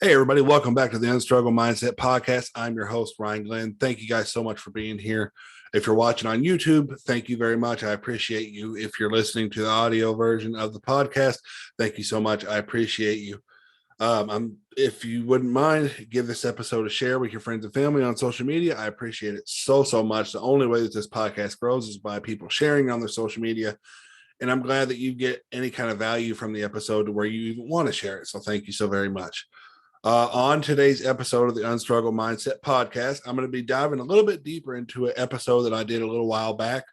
Hey, everybody, welcome back to the Unstruggle Mindset Podcast. I'm your host, Ryan Glenn. Thank you guys so much for being here. If you're watching on YouTube, thank you very much. I appreciate you. If you're listening to the audio version of the podcast, thank you so much. I appreciate you. If you wouldn't mind, give this episode a share with your friends and family on social media. I appreciate it so much. The only way that this podcast grows is by people sharing on their social media. And I'm glad that you get any kind of value from the episode to where you even want to share it. So thank you so very much. On today's episode of the Unstruggle Mindset Podcast, I'm going to be diving a little bit deeper into an episode that I did a little while back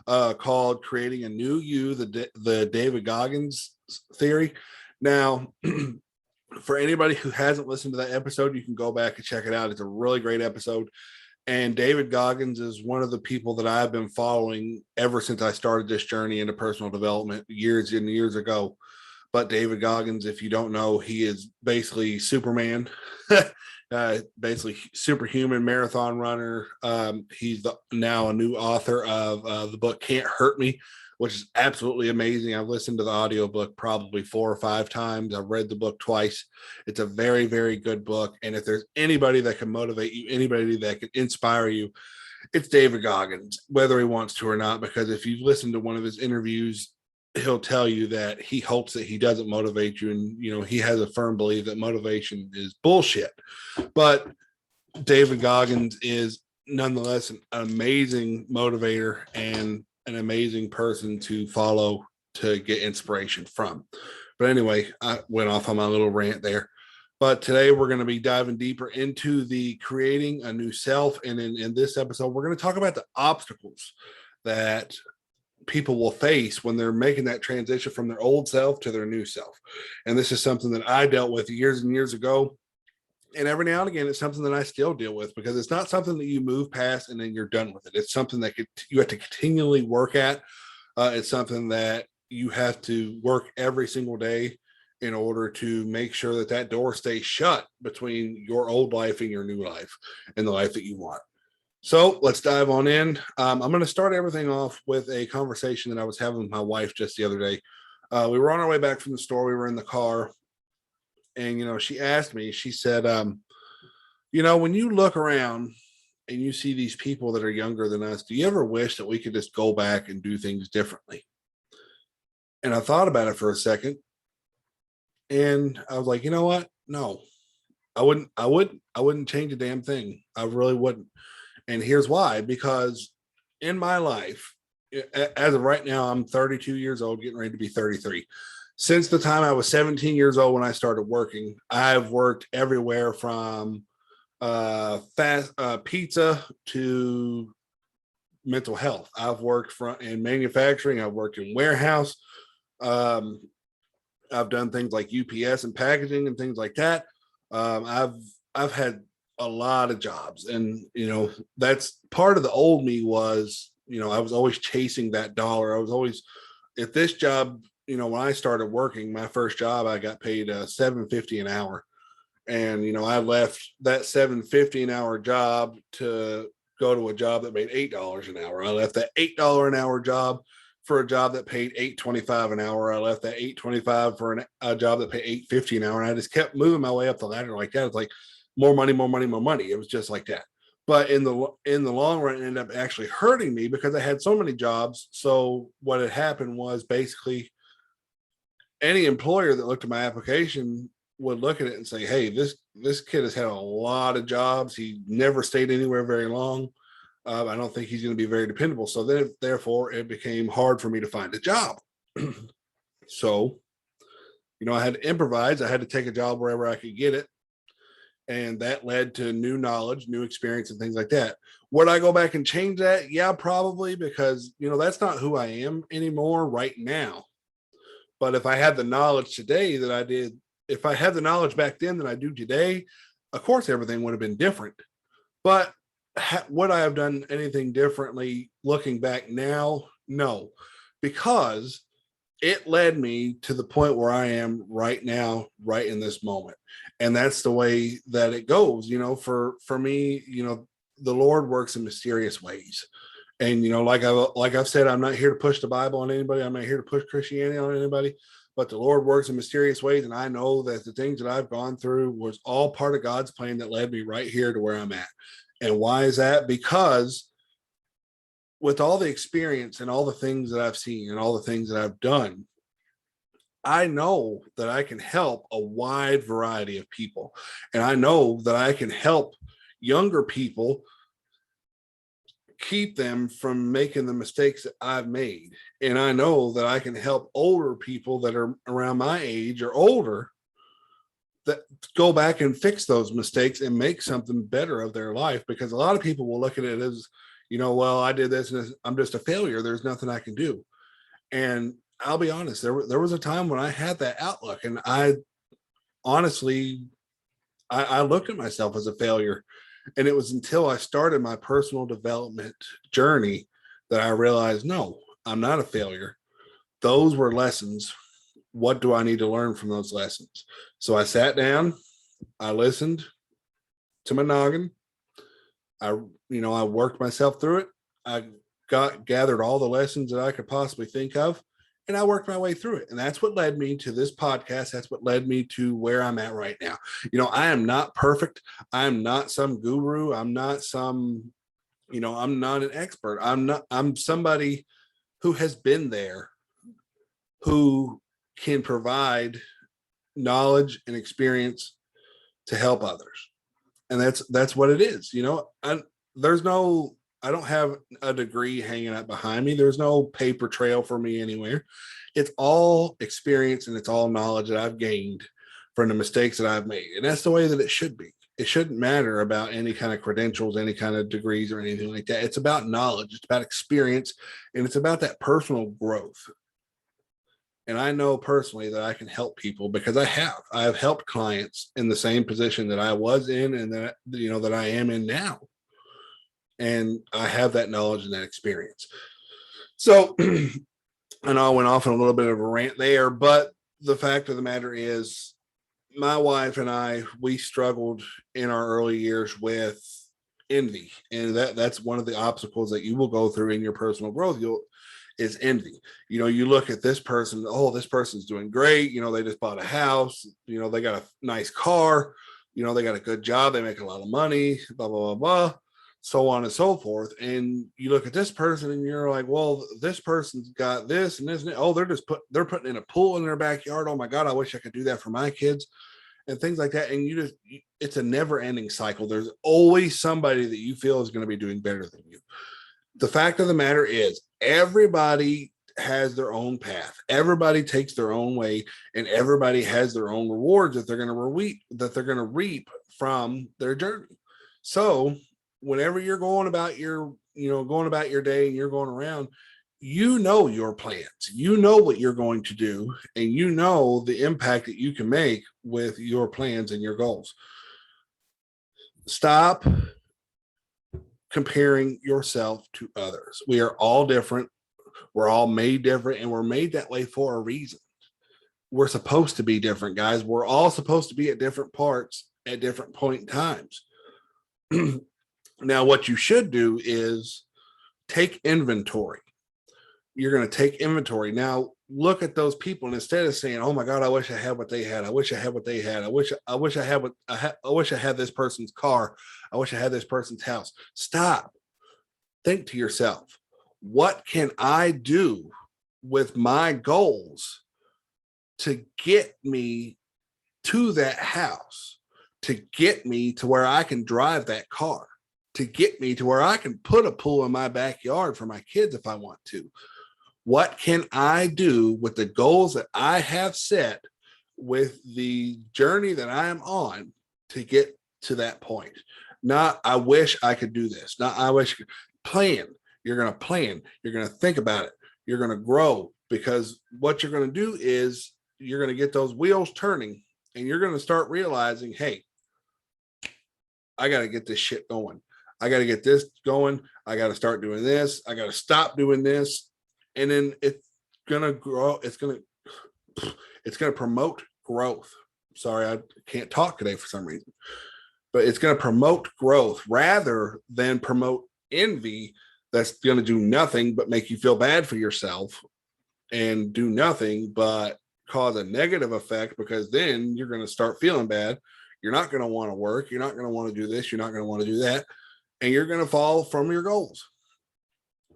called Creating a New You, the David Goggins theory. Now, for anybody who hasn't listened to that episode, you can go back and check it out. It's a really great episode. And David Goggins is one of the people that I've been following ever since I started this journey into personal development years and years ago. But David Goggins, if you don't know, he is basically Superman, basically superhuman marathon runner. He's now a new author of the book Can't Hurt Me, which is absolutely amazing. I've listened to the audiobook probably 4 or 5 times. I've read the book twice. It's a very, very good book. And if there's anybody that can motivate you, anybody that can inspire you, it's David Goggins, whether he wants to or not, because if you've listened to one of his interviews, he'll tell you that he hopes that he doesn't motivate you. And, he has a firm belief that motivation is bullshit. But David Goggins is nonetheless an amazing motivator and an amazing person to follow to get inspiration from. But anyway, I went off on my little rant there. But today we're going to be diving deeper into the creating a new self. And in this episode, we're going to talk about the obstacles that people will face when they're making that transition from their old self to their new self. And this is something that I dealt with years and years ago. And every now and again, it's something that I still deal with, because it's not something that you move past and then you're done with it. It's something that you have to continually work at. It's something that you have to work every single day in order to make sure that that door stays shut between your old life and your new life and the life that you want. So let's dive on in. I'm going to start everything off with a conversation that I was having with my wife just the other day. We were on our way back from the store. We were in the car. And, she asked me, she said, when you look around and you see these people that are younger than us, do you ever wish that we could just go back and do things differently? And I thought about it for a second. And I was like, you know what? No, I wouldn't change a damn thing. I really wouldn't. And here's why, because in my life, as of right now, I'm 32 years old, getting ready to be 33. Since the time I was 17 years old when I started working, I've worked everywhere from fast pizza to mental health. I've worked in manufacturing. I've worked in warehouse. I've done things like UPS and packaging and things like that. I've had a lot of jobs, and that's part of the old me was, I was always chasing that dollar. I was always at this job. When I started working, my first job, I got paid $7.50 an hour, and I left that $7.50 an hour job to go to a job that made $8 an hour. I left that $8 an hour job for a job that paid $8.25 an hour. I left that $8.25 for a job that paid $8.50 an hour, and I just kept moving my way up the ladder like that. It's like more money, more money, more money. It was just like that. But in the long run, it ended up actually hurting me because I had so many jobs. So what had happened was basically any employer that looked at my application would look at it and say, hey, this kid has had a lot of jobs. He never stayed anywhere very long. I don't think he's going to be very dependable. So then, therefore, it became hard for me to find a job. So, I had to improvise. I had to take a job wherever I could get it. And that led to new knowledge, new experience, and things like that. Would I go back and change that? Yeah, probably, because, that's not who I am anymore right now. But if I had the knowledge today that I did, if I had the knowledge back then that I do today, of course, everything would have been different. But would I have done anything differently looking back now? No, because it led me to the point where I am right now, right in this moment. And that's the way that it goes. For me, the Lord works in mysterious ways. And, like I've said, I'm not here to push the Bible on anybody. I'm not here to push Christianity on anybody. but the Lord works in mysterious ways. And I know that the things that I've gone through was all part of God's plan that led me right here to where I'm at. And why is that? Because with all the experience and all the things that I've seen and all the things that I've done, I know that I can help a wide variety of people. And I know that I can help younger people, keep them from making the mistakes that I've made. And I know that I can help older people that are around my age or older that go back and fix those mistakes and make something better of their life. Because a lot of people will look at it as, well, I did this and I'm just a failure. There's nothing I can do. And I'll be honest, there was a time when I had that outlook, and I honestly, I looked at myself as a failure. And it was until I started my personal development journey that I realized, no, I'm not a failure. Those were lessons. What do I need to learn from those lessons? So I sat down, I listened to my noggin. I worked myself through it. I gathered all the lessons that I could possibly think of, and I worked my way through it. And that's what led me to this podcast. That's what led me to where I'm at right now. I am not perfect. I'm not some guru. I'm not some, I'm not an expert. I'm somebody who has been there, who can provide knowledge and experience to help others. And that's what it is. I don't have a degree hanging out behind me. There's no paper trail for me anywhere. It's all experience and it's all knowledge that I've gained from the mistakes that I've made. And that's the way that it should be. It shouldn't matter about any kind of credentials, any kind of degrees or anything like that. It's about knowledge. It's about experience. And it's about that personal growth. And I know personally that I can help people because I have helped clients in the same position that I was in and that I am in now. And I have that knowledge and that experience. So I know I went off on a little bit of a rant there, but the fact of the matter is my wife and I, we struggled in our early years with envy. And that's one of the obstacles that you will go through in your personal growth. Is envy. You look at this person, oh, this person's doing great. They just bought a house, they got a nice car, they got a good job, they make a lot of money, blah, blah, blah, blah, so on and so forth. And you look at this person and you're like, well, this person's got this and this, and oh, they're putting in a pool in their backyard. Oh my God, I wish I could do that for my kids and things like that. And it's a never ending cycle. There's always somebody that you feel is going to be doing better than you. The fact of the matter is everybody has their own path. Everybody takes their own way, and everybody has their own rewards that they're going to reap from their journey. So whenever you're going about your day and you're going around, your plans, what you're going to do, and the impact that you can make with your plans and your goals. Stop comparing yourself to others. We are all different. We're all made different, and we're made that way for a reason. We're supposed to be different, guys. We're all supposed to be at different parts at different point in times. Now, what you should do is take inventory. You're going to take inventory. Now, look at those people, and instead of saying, "Oh my God, I wish I had what they had. I wish I had what they had. I wish I had this person's car. I wish I had this person's house." Stop. Think to yourself, what can I do with my goals to get me to that house, to get me to where I can drive that car, to get me to where I can put a pool in my backyard for my kids if I want to? What can I do with the goals that I have set, with the journey that I am on to get to that point? Not, I wish I could do this. Not, I wish. Plan. You're going to plan. You're going to think about it. You're going to grow, because what you're going to do is you're going to get those wheels turning, and you're going to start realizing, hey, I got to get this shit going. I got to get this going. I got to start doing this. I got to stop doing this. And then it's going to grow. It's going to promote growth. Sorry, I can't talk today for some reason, but it's going to promote growth rather than promote envy. That's going to do nothing but make you feel bad for yourself and do nothing but cause a negative effect, because then you're going to start feeling bad. You're not going to want to work. You're not going to want to do this. You're not going to want to do that. And you're going to fall from your goals.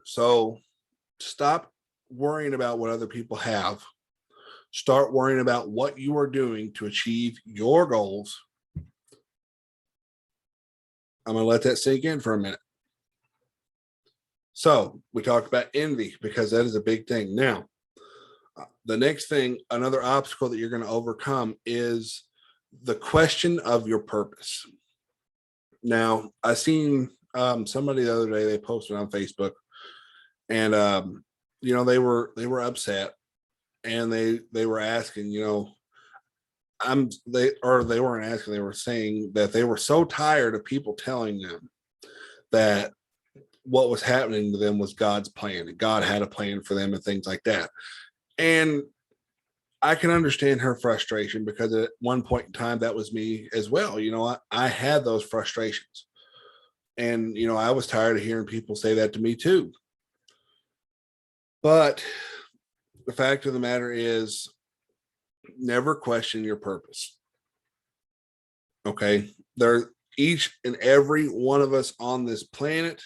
So stop worrying about what other people have. Start worrying about what you are doing to achieve your goals. I'm going to let that sink in for a minute. So we talked about envy, because that is a big thing. Now, the next thing, another obstacle that you're going to overcome, is the question of your purpose. Now, I seen somebody the other day, they posted on Facebook, and they were upset, and they were asking, they weren't asking, they were saying that they were so tired of people telling them that what was happening to them was God's plan, and God had a plan for them and things like that. And I can understand her frustration, because at one point in time, that was me as well. I had those frustrations, and, I was tired of hearing people say that to me too. But the fact of the matter is, never question your purpose. Okay. Each and every one of us on this planet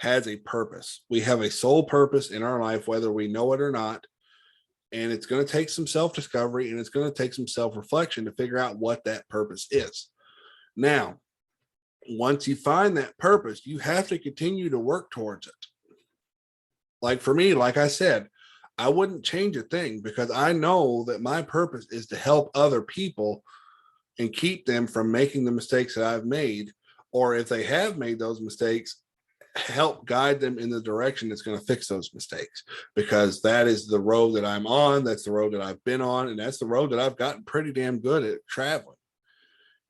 has a purpose. We have a sole purpose in our life, whether we know it or not. And it's going to take some self-discovery, and it's going to take some self-reflection to figure out what that purpose is. Now, once you find that purpose, you have to continue to work towards it. Like for me, like I said, I wouldn't change a thing, because I know that my purpose is to help other people and keep them from making the mistakes that I've made. Or if they have made those mistakes, help guide them in the direction that's going to fix those mistakes, because that is the road that I'm on. That's the road that I've been on. And that's the road that I've gotten pretty damn good at traveling.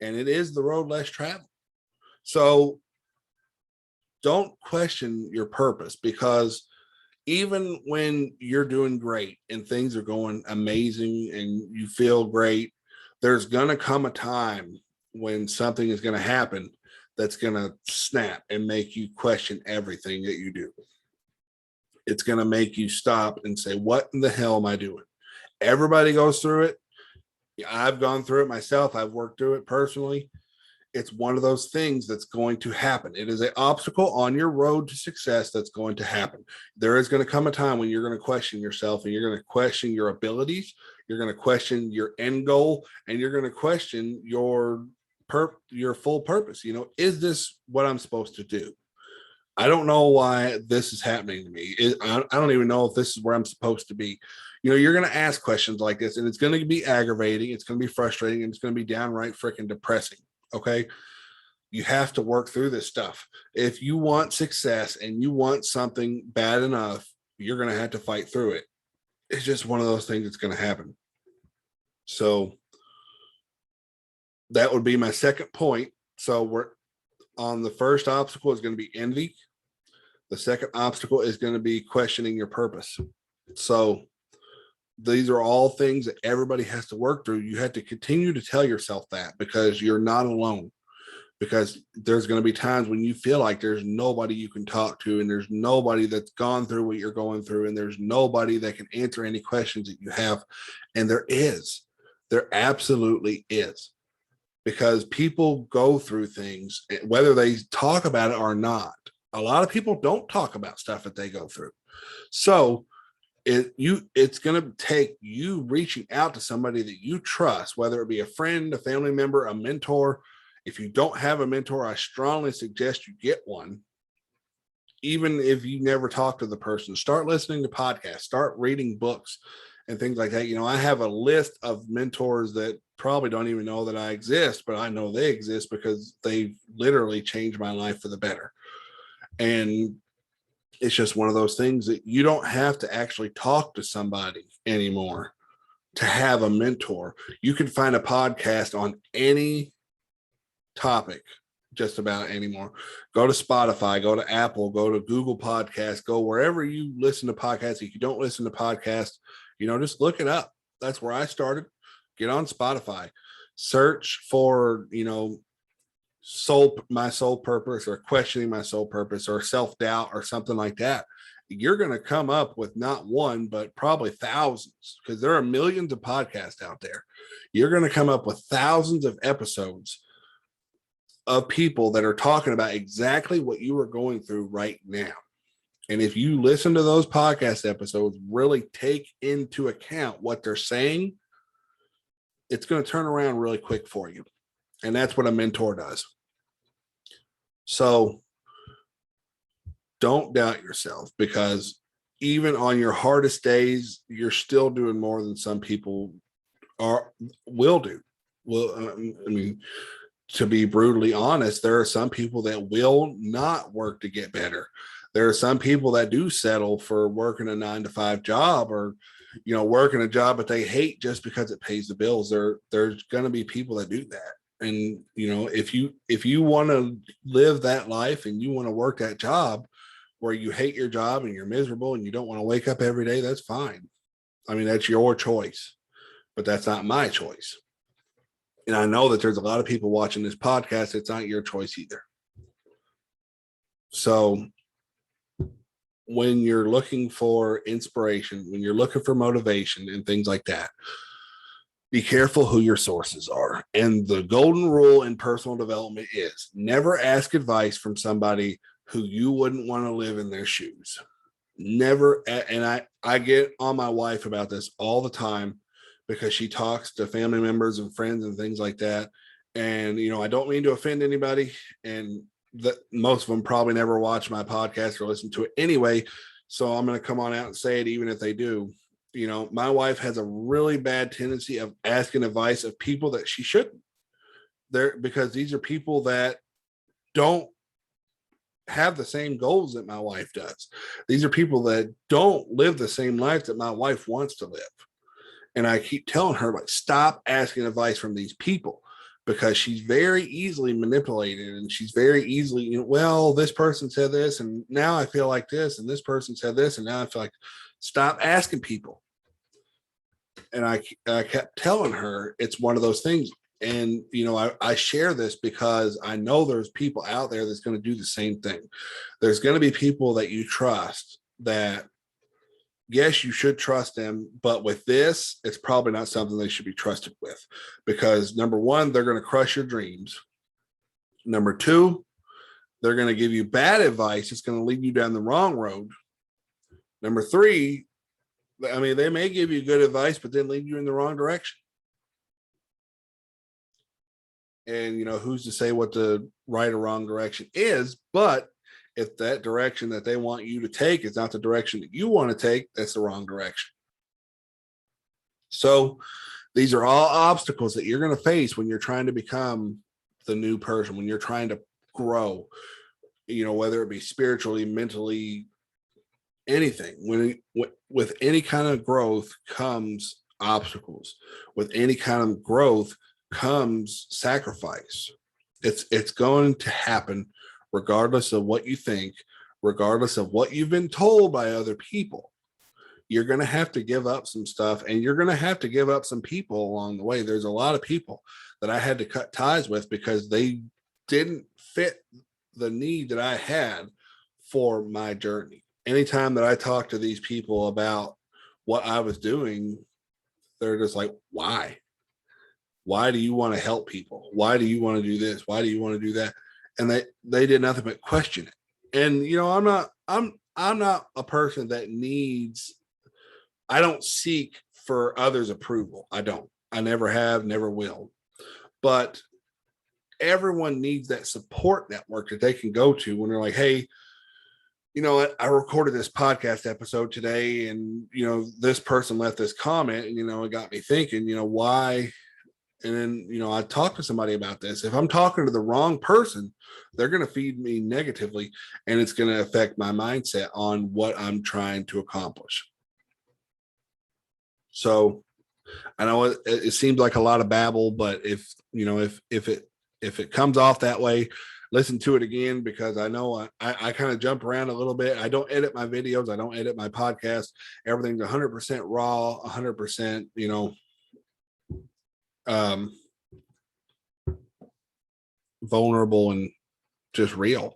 And it is the road less traveled. So don't question your purpose, because even when you're doing great and things are going amazing and you feel great, there's going to come a time when something is going to happen that's going to snap and make you question everything that you do. It's going to make you stop and say, what in the hell am I doing? Everybody goes through it. I've gone through it myself. I've worked through it personally. It's one of those things that's going to happen. It is an obstacle on your road to success that's going to happen. There is going to come a time when you're going to question yourself, and you're going to question your abilities. You're going to question your end goal, and you're going to question your full purpose. Is this what I'm supposed to do? I don't know why this is happening to me. I don't even know if this is where I'm supposed to be. You're going to ask questions like this, and it's going to be aggravating. It's going to be frustrating, and it's going to be downright freaking depressing. Okay. You have to work through this stuff. If you want success and you want something bad enough, you're going to have to fight through it. It's just one of those things that's going to happen. So that would be my second point. So we're on the first obstacle is going to be envy. The second obstacle is going to be questioning your purpose. So these are all things that everybody has to work through. You have to continue to tell yourself that, because you're not alone. Because there's going to be times when you feel like there's nobody you can talk to, and there's nobody that's gone through what you're going through, and there's nobody that can answer any questions that you have. And there absolutely is, because people go through things, whether they talk about it or not. A lot of people don't talk about stuff that they go through. So it's going to take you reaching out to somebody that you trust, whether it be a friend, a family member, a mentor. If you don't have a mentor, I strongly suggest you get one. Even if you never talk to the person, start listening to podcasts, start reading books and things like that. I have a list of mentors that probably don't even know that I exist, but I know they exist because they've literally changed my life for the better. And it's just one of those things that you don't have to actually talk to somebody anymore to have a mentor. You can find a podcast on any topic just about anymore. Go to Spotify, go to Apple, go to Google Podcasts, go wherever you listen to podcasts. If you don't listen to podcasts, just look it up. That's where I started. Get on Spotify, search for, my soul purpose, or questioning my soul purpose, or self-doubt, or something like that. you're going to come up with not one, but probably thousands, because there are millions of podcasts out there. You're going to come up with thousands of episodes of people that are talking about exactly what you are going through right now. And if you listen to those podcast episodes, really take into account what they're saying, it's going to turn around really quick for you. And that's what a mentor does. So don't doubt yourself, because even on your hardest days, you're still doing more than some people will do. Well, I mean, to be brutally honest, there are some people that will not work to get better. There are some people that do settle for working a 9-to-5 job, or, working a job that they hate just because it pays the bills. There's going to be people that do that. And, if you want to live that life and you want to work that job where you hate your job and you're miserable and you don't want to wake up every day, that's fine. I mean, that's your choice, but that's not my choice. And I know that there's a lot of people watching this podcast. It's not your choice either. So when you're looking for inspiration, when you're looking for motivation and things like that, be careful who your sources are. And the golden rule in personal development is never ask advice from somebody who you wouldn't want to live in their shoes. Never. And I get on my wife about this all the time, because she talks to family members and friends and things like that. And, I don't mean to offend anybody. And that most of them probably never watch my podcast or listen to it anyway. So I'm going to come on out and say it, even if they do. My wife has a really bad tendency of asking advice of people that she shouldn't. Because these are people that don't have the same goals that my wife does. These are people that don't live the same life that my wife wants to live. And I keep telling her, like, stop asking advice from these people, because she's very easily manipulated, and she's very easily, well, this person said this, and now I feel like this, and this person said this, and now I feel like, stop asking people. And I kept telling her it's one of those things. And, I share this because I know there's people out there that's going to do the same thing. There's going to be people that you trust that, yes, you should trust them, but with this, it's probably not something they should be trusted with, because number one, they're going to crush your dreams. Number two, they're going to give you bad advice. It's going to lead you down the wrong road. Number three, I mean, they may give you good advice, but then lead you in the wrong direction. And, who's to say what the right or wrong direction is? But if that direction that they want you to take is not the direction that you want to take, that's the wrong direction. So these are all obstacles that you're going to face when you're trying to become the new person, when you're trying to grow, whether it be spiritually, mentally, anything. With any kind of growth comes obstacles. With any kind of growth comes sacrifice. It's going to happen regardless of what you think, regardless of what you've been told by other people. You're going to have to give up some stuff, and you're going to have to give up some people along the way. There's a lot of people that I had to cut ties with because they didn't fit the need that I had for my journey. Anytime that I talk to these people about what I was doing, they're just like, why? Why do you want to help people? Why do you want to do this? Why do you want to do that? And they did nothing but question it. And I'm not a person that needs, I don't seek for others' approval. I don't. I never have, never will. But everyone needs that support network that they can go to when they're like, hey, you know what, I recorded this podcast episode today, and this person left this comment, and it got me thinking, why. And then, I talked to somebody about this. If I'm talking to the wrong person, they're going to feed me negatively, and it's going to affect my mindset on what I'm trying to accomplish. So I know it seems like a lot of babble, but if it comes off that way, listen to it again, because I know I kind of jump around a little bit. I don't edit my videos. I don't edit my podcast. Everything's 100% raw, 100%, vulnerable and just real.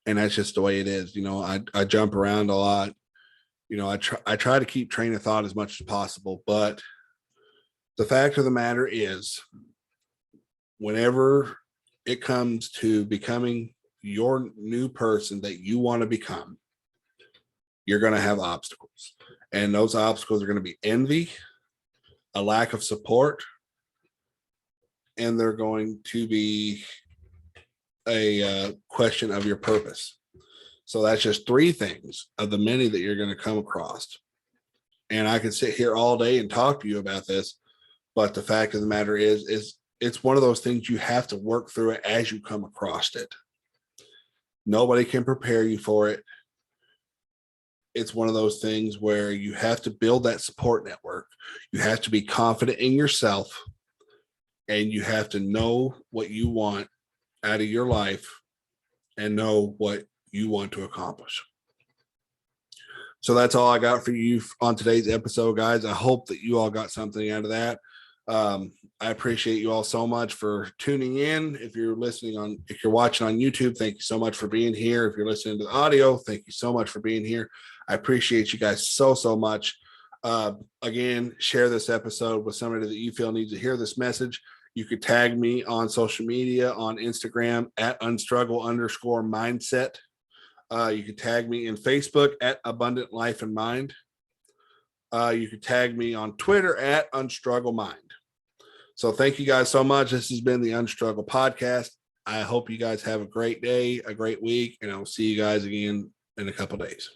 And that's just the way it is. I jump around a lot. I try to keep train of thought as much as possible, but the fact of the matter is, whenever it comes to becoming your new person that you want to become, you're going to have obstacles. And those obstacles are going to be envy, a lack of support, and they're going to be a question of your purpose. So that's just three things of the many that you're going to come across. And I could sit here all day and talk to you about this, but the fact of the matter is it's one of those things you have to work through it as you come across it. Nobody can prepare you for it. It's one of those things where you have to build that support network. You have to be confident in yourself, and you have to know what you want out of your life and know what you want to accomplish. So that's all I got for you on today's episode, guys. I hope that you all got something out of that. I appreciate you all so much for tuning in. If you're watching on YouTube, thank you so much for being here. If you're listening to the audio, thank you so much for being here. I appreciate you guys so much. Again, share this episode with somebody that you feel needs to hear this message. You could tag me on social media, on Instagram at unstruggle_mindset. You could tag me in Facebook at Abundant Life and Mind. You could tag me on Twitter at UnstruggleMind. So thank you guys so much. This has been the Unstruggle Podcast. I hope you guys have a great day, a great week, and I'll see you guys again in a couple days.